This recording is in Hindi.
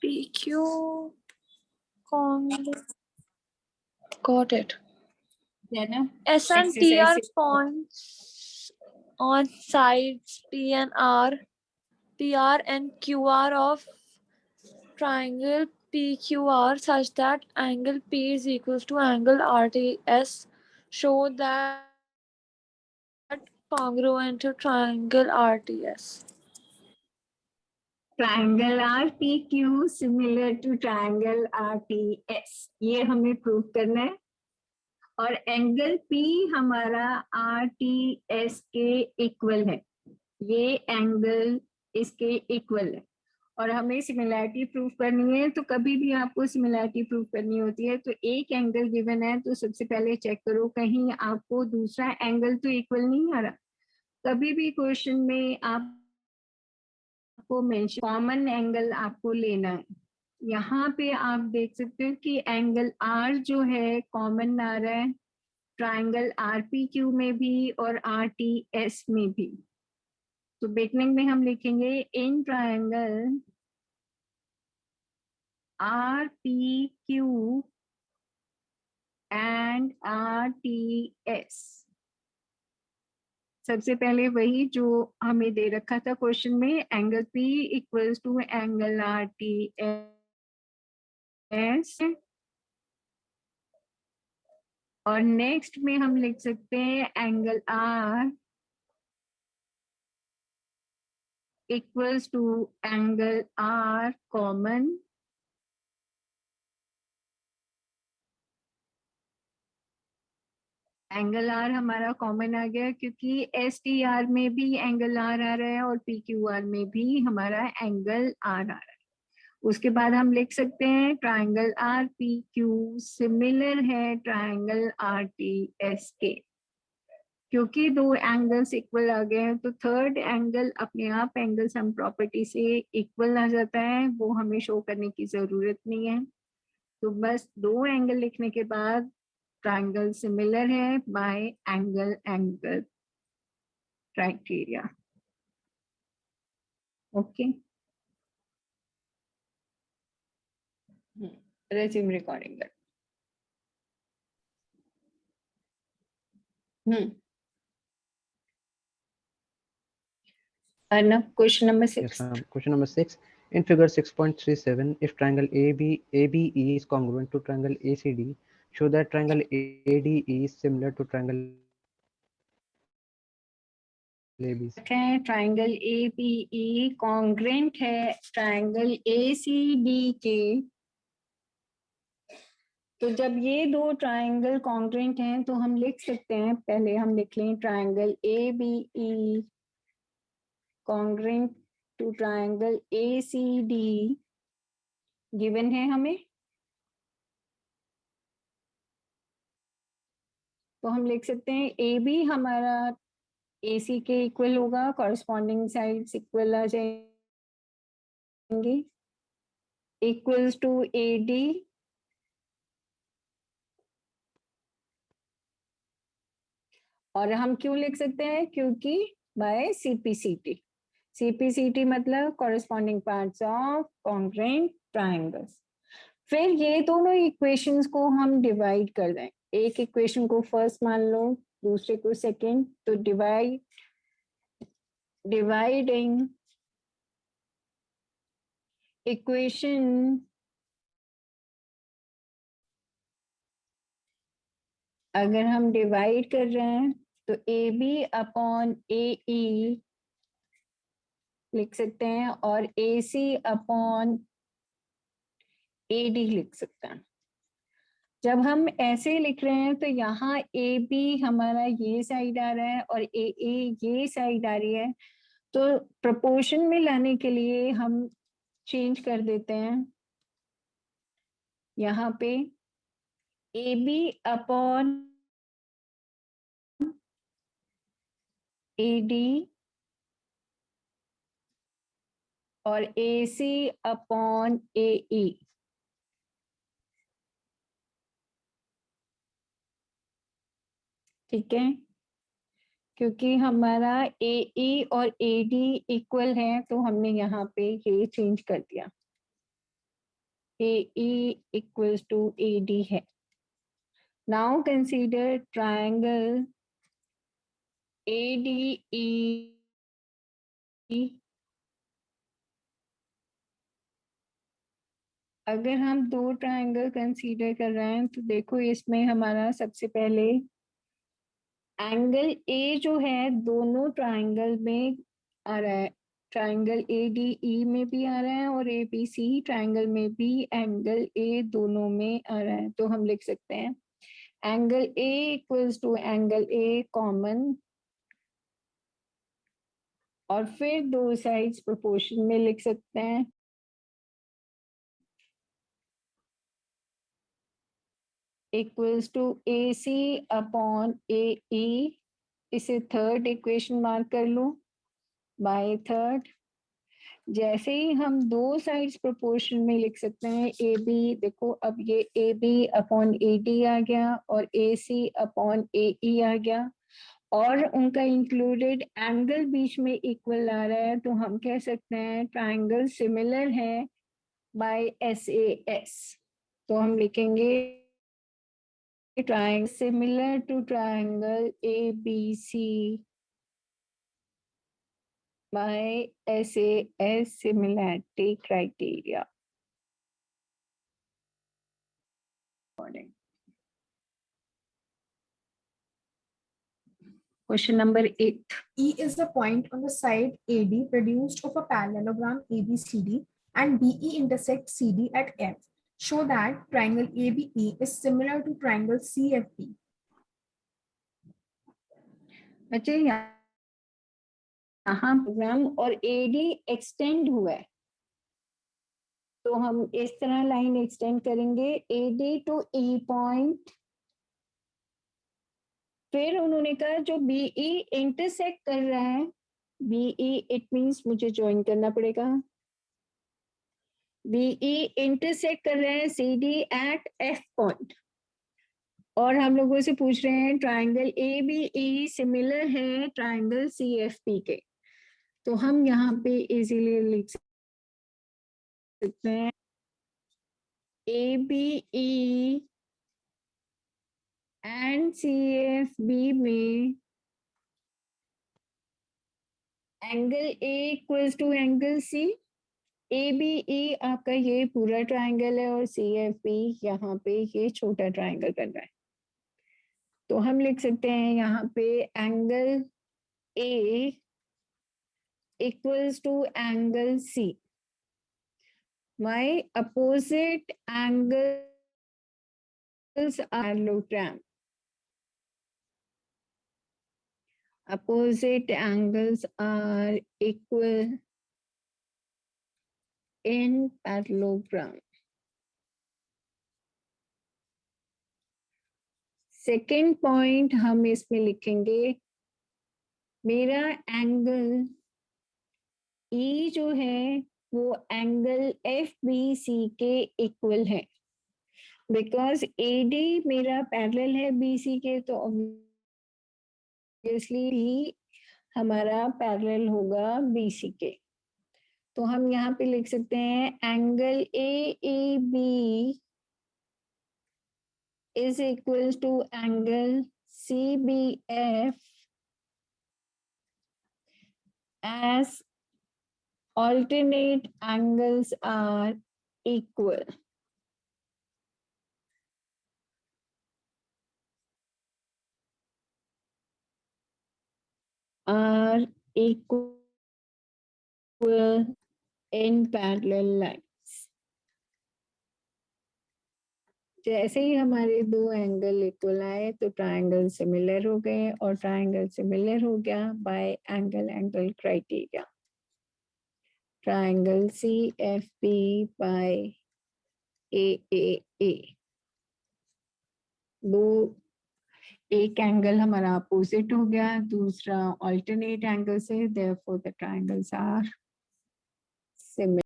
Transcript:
PQ got it. Then S and T are points on sides P and R, PR and QR of triangle PQR such that angle P is equals to angle RTS. Show that congruent to triangle RTS. Triangle R P Q similar to triangle R T S, ये हमें प्रूव करना है। और एंगल पी हमारा आर टी एस के इक्वल है, ये एंगल इसके इक्वल है। और हमें सिमिलैरिटी प्रूव करनी है, तो कभी भी आपको सिमिलैरिटी प्रूव करनी होती है तो एक एंगल गिवन है तो सबसे पहले चेक करो कहीं आपको दूसरा एंगल तो इक्वल नहीं आ रहा। कभी भी क्वेश्चन में आपको मेंशन कॉमन एंगल आपको लेना है। यहाँ पे आप देख सकते हो कि एंगल आर जो है कॉमन आ रहा है ट्राइंगल आर पी क्यू में भी और आर टी एस में भी। तो बिगनिंग में हम लिखेंगे in triangle R P Q and are T S. सबसे पहले वही जो हमें दे रखा था क्वेश्चन में, angle P equals to angle R T S. और नेक्स्ट में हम लिख सकते हैं angle R equals to angle R common angle R हमारा कॉमन आ गया क्योंकि एस टी आर में भी एंगल आर आ रहा है और पी क्यू आर में भी हमारा एंगल आर आ रहा है। उसके बाद हम लिख सकते हैं triangle R P Q similar है ट्राइंगल आर टी एस के। क्योंकि दो एंगल्स इक्वल आ गए हैं तो थर्ड एंगल अपने आप एंगल सम प्रॉपर्टी से इक्वल आ जाता है, वो हमें शो करने की जरूरत नहीं है। तो बस दो एंगल लिखने के बाद ट्राइंगल सिमिलर है bye angle angle criteria. Okay, resume recording कर। Arnab, question number 6. Yes, ma'am. Question number 6. In figure 6.37, if triangle ABE is congruent to triangle ACD, show that triangle ADE is similar to triangle ABC. है ट्राइंगल ABE कॉन्ग्रेंट है ट्राइंगल ACD के। तो जब ये दो ट्राइंगल कॉन्ग्रेंट हैं तो हम लिख सकते हैं, पहले हम लिख लें triangle ABE congruent to triangle ACD given है हमें। तो हम लिख सकते हैं AB हमारा AC के इक्वल होगा, कॉरस्पॉन्डिंग साइड्स इक्वल आ जाएंगे, इक्वल्स टू AD और हम क्यों लिख सकते हैं, क्योंकि बाय CPCT। CPCT मतलब corresponding parts of congruent triangles. फिर ये दोनों इक्वेशंस को हम डिवाइड कर दें, एक इक्वेशन को फर्स्ट मान लो दूसरे को सेकंड, तो डिवाइडिंग इक्वेशन अगर हम डिवाइड कर रहे हैं तो AB अपॉन AE लिख सकते हैं और AC अपॉन AD लिख सकते हैं। जब हम ऐसे लिख रहे हैं तो यहाँ AB हमारा ये साइड आ रहा है और AA ये साइड आ रही है, तो प्रोपोर्शन में लाने के लिए हम चेंज कर देते हैं यहाँ पे AB अपॉन AD और AC अपॉन AE। ठीक है, क्योंकि हमारा AE और AD इक्वल है तो हमने यहाँ पे ये चेंज कर दिया। AE equals to AD है. Now consider triangle ADE अगर हम दो ट्रायंगल कंसीडर कर रहे हैं तो देखो इसमें हमारा सबसे पहले एंगल ए जो है दोनों ट्रायंगल में आ रहा है. ट्रायंगल ADE में भी आ रहा है और ABC ट्रायंगल में भी एंगल ए दोनों में आ रहा है. तो हम लिख सकते हैं angle A equals to angle A common और फिर दो साइड्स प्रोपोर्शन में लिख सकते हैं. Equals to AC upon AE. इसे थर्ड इक्वेशन मार्क कर लो बाय थर्ड. जैसे ही हम दो साइड्स प्रोपोर्शन में लिख सकते हैं AB, देखो अब ये AB अपॉन AD आ गया और AC अपॉन AE आ गया और उनका इंक्लूडेड एंगल बीच में इक्वल आ रहा है. तो हम कह सकते हैं ट्रायंगल सिमिलर है बाय SAS. तो हम लिखेंगे triangle similar to triangle ABC by SAS similarity criteria. Question number 8. E is the point on the side AD produced of a parallelogram ABCD and BE intersects CD at F. Show that triangle ABE is similar to triangle CFB. अच्छा, यहाँ प्रोग्राम और AD एक्सटेंड हुआ है तो हम इस तरह लाइन एक्सटेंड करेंगे AD टू E पॉइंट. फिर उन्होंने कहा जो BE इंटरसेक्ट कर रहा है BE इट मींस मुझे ज्वाइन करना पड़ेगा. BE इंटरसेक्ट कर रहे हैं CD एट F पॉइंट और हम लोगों से पूछ रहे हैं ट्रायंगल ABE सिमिलर है ट्रायंगल CFP के. तो हम यहाँ पे इजीली लिख सकते हैं ABE एंड CFB में angle A equals to angle C. ABE आपका ये पूरा ट्रायंगल है और CFB यहाँ पे ये छोटा ट्रायंगल बन रहा है. तो हम लिख सकते हैं यहाँ पे angle A equals to angle C. My opposite angles are parallelogram. Opposite angles are equal in parallelogram. Second point हम इसमें लिखेंगे मेरा एंगल E जो है वो एंगल FBC के इक्वल है. बिकॉज AD मेरा पैरेलल है BC के तो ऑब्वियसली B हमारा पैरेलल होगा BC के. तो हम यहाँ पे लिख सकते हैं angle AEB is equal to angle CBF as alternate angles are equal. Are equal in parallel lines. जैसे ही हमारे दो एंगल इक्वल आए तो ट्रायंगल सिमिलर हो गए और ट्रायंगल सिमिलर हो गया by angle criteria. Triangle CFP by AAA. दो एक एंगल हमारा अपोजिट हो गया दूसरा अल्टरनेट एंगल से, therefore the triangles are similar.